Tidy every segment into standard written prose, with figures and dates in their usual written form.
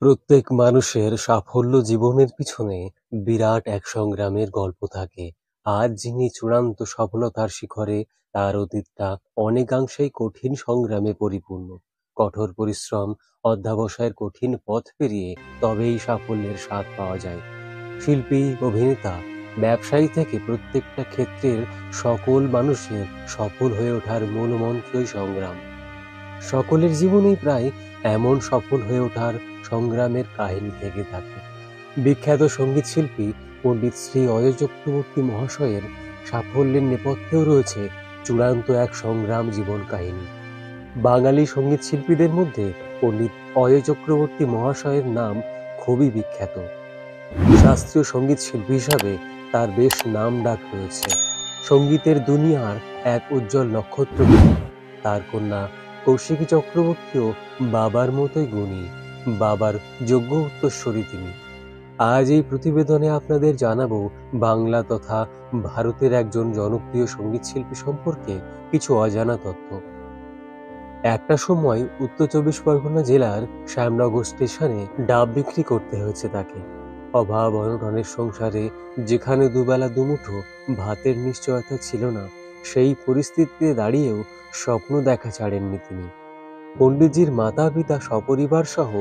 প্রত্যেক মানুষের সাফল্য জীবনের পিছনে বিরাট এক সংগ্রামের গল্প থাকে। আজ যিনি চূড়ান্ত সফলতার শিখরে, তার অতীতটা অনেকাংশেই কঠিন সংগ্রামে পরিপূর্ণ। কঠোর পরিশ্রম, অধ্যবসায়ের কঠিন পথ পেরিয়ে তবেই সাফল্যের স্বাদ পাওয়া যায়। শিল্পী, অভিনেতা, ব্যবসায়ী থেকে প্রত্যেকটা ক্ষেত্রের সকল মানুষের সফল হয়ে ওঠার মূল মন্ত্রই সংগ্রাম। সকলের জীবনেই প্রায় এমন সফল হয়ে ওঠার সংগ্রামের কাহিনী থেকে থাকে। বিখ্যাত সঙ্গীত শিল্পী পণ্ডিত শ্রী অজয় চক্রবর্তী মহাশয়ের সাফল্যের নেপথ্যেও রয়েছে চূড়ান্ত এক সংগ্রাম জীবন কাহিনী। বাঙালি সঙ্গীত শিল্পীদের মধ্যে পণ্ডিত অজয় চক্রবর্তী মহাশয়ের নাম খুবই বিখ্যাত। শাস্ত্রীয় সঙ্গীত শিল্পী হিসাবে তার বেশ নাম ডাক রয়েছে। সঙ্গীতের দুনিয়ার এক উজ্জ্বল নক্ষত্র তিনি। তার কন্যা কৌশিকী চক্রবর্তীও বাবার মতোই গুণী, বাবার যোগ্য উত্তরসূরি তিনি। আজ এই প্রতিবেদনে আপনাদের জানাবো বাংলা তথা ভারতের একজন জনপ্রিয় সঙ্গীত শিল্পী সম্পর্কে কিছু অজানা তথ্য। একটা সময় উত্তর চব্বিশ পরগনা জেলার শ্যামনগর স্টেশনে ডাব বিক্রি করতে হয়েছে তাকে। অভাব অনটনের সংসারে যেখানে দুবেলা দুমুঠো ভাতের নিশ্চয়তা ছিল না, সেই পরিস্থিতিতে দাঁড়িয়েও স্বপ্ন দেখা ছাড়েননি তিনি। পণ্ডিতজির মাতা পিতা সপরিবার সহ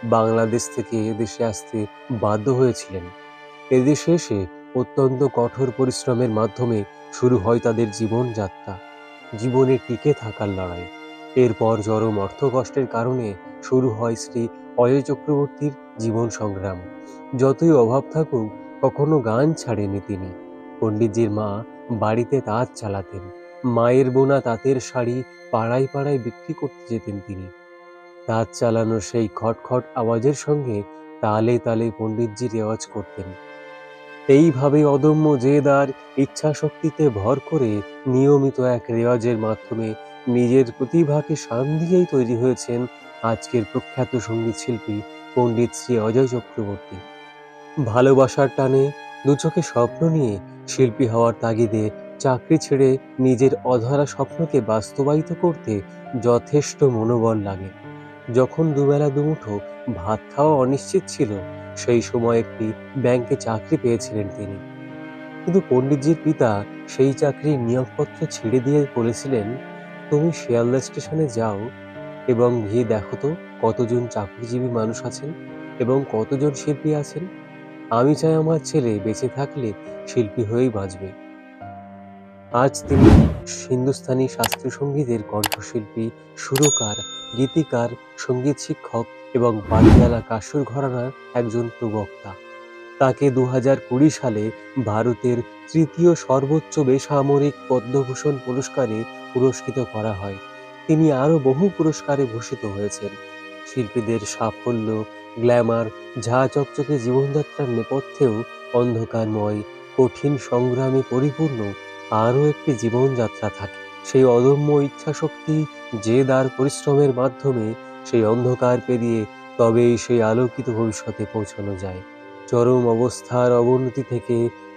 বাংলাদেশ থেকে এদেশে আসতে বাধ্য হয়েছিলেন। এদেশে এসে অত্যন্ত কঠোর পরিশ্রমের মাধ্যমে শুরু হয় তাদের জীবনযাত্রা, জীবনে টিকে থাকার লড়াই। এরপর চরম অর্থকষ্টের কারণে শুরু হয় শ্রী অজয় চক্রবর্তীর জীবন সংগ্রাম। যতই অভাব থাকুক, কখনো গান ছাড়েনি তিনি। পণ্ডিতজির মা বাড়িতে তাঁত চালাতেন। মায়ের বোনা তাঁতের শাড়ি পাড়ায় পাড়ায় বিক্রি করতে যেতেন তিনি। তাঁত চালানোর সেই খটখট আওয়াজের সঙ্গে তালে তালে পণ্ডিতজি রেওয়াজ করতেন। এইভাবে অদম্য জেদ আর ইচ্ছা শক্তিতে ভর করে নিয়মিত এক রেওয়াজের মাধ্যমে নিজের প্রতিভাকে শান দিয়েই তৈরি হয়েছেন আজকের প্রখ্যাত সঙ্গীত শিল্পী পণ্ডিত শ্রী অজয় চক্রবর্তী। ভালোবাসার টানে, দুচোখে স্বপ্ন নিয়ে শিল্পী হওয়ার তাগিদে চাকরি ছেড়ে নিজের অধরা স্বপ্নকে বাস্তবায়িত করতে যথেষ্ট মনোবল লাগে। যখন দুবেলা দুমুঠো ভাত খাওয়া অনিশ্চিত ছিল, সেই সময় একটি ব্যাংকে চাকরি পেয়েছিলেন তিনি। কিন্তু পণ্ডিতজির পিতা সেই চাকরির নিয়োগপত্র ছেড়ে দিয়ে বলেছিলেন, তুমি শিয়ালদা স্টেশনে যাও এবং গিয়ে দেখো তো কতজন চাকরিজীবী মানুষ আছেন এবং কতজন শিল্পী আছেন। আমি চাই আমার ছেলে বেঁচে থাকলে শিল্পী হয়েই বাঁচবে। আজ তিনি হিন্দুস্তানি শাস্ত্রীয় সঙ্গীতের কণ্ঠশিল্পী, সুরকার, গীতিকার, সঙ্গীত শিক্ষক এবং বাদীওয়ালা কাসুর ঘরানার একজন প্রবক্তা। তাকে 2020 সালে ভারতের তৃতীয় সর্বোচ্চ বেসামরিক পদ্মভূষণ পুরস্কারে পুরস্কৃত করা হয়। তিনি আরও বহু পুরস্কারে ভূষিত হয়েছেন। শিল্পীদের সাফল্য, গ্ল্যামার, ঝাঁ চকচকে জীবনযাত্রার নেপথ্যেও অন্ধকারময়, কঠিন সংগ্রামে পরিপূর্ণ আরও একটি জীবনযাত্রা থাকে। সেই অদম্য ইচ্ছাশক্তি, জেদ আর পরিশ্রমের মাধ্যমে সেই অন্ধকার পেরিয়ে তবেই সেই আলোকিত ভবিষ্যতে পৌঁছানো যায়। চরম অবস্থার অবনতি থেকে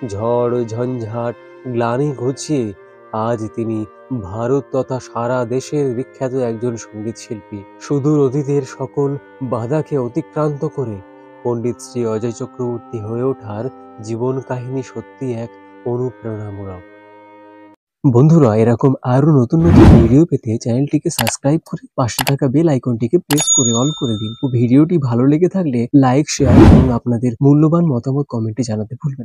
ঝড় ঝঞ্ঝাট গ্লানি ঘুচিয়ে আজ তিনি ভারত তথা সারা দেশের বিখ্যাত একজন সঙ্গীত শিল্পী। সুদূর অতীতের সকল বাধাকে অতিক্রান্ত করে পণ্ডিত শ্রী অজয় চক্রবর্তী হয়ে ওঠার জীবন কাহিনী সত্যি এক অনুপ্রেরণামূলক। বন্ধুরা, এরকম আরো নতুন নতুন ভিডিও পেতে চ্যানেলটিকে সাবস্ক্রাইব করে পাশে থাকা বেল আইকনটিকে প্রেস করে অল করে দিন। ও ভিডিওটি ভালো লেগে থাকলে লাইক, শেয়ার এবং আপনাদের মূল্যবান মতামত কমেন্টে জানাতে ভুলবেন না।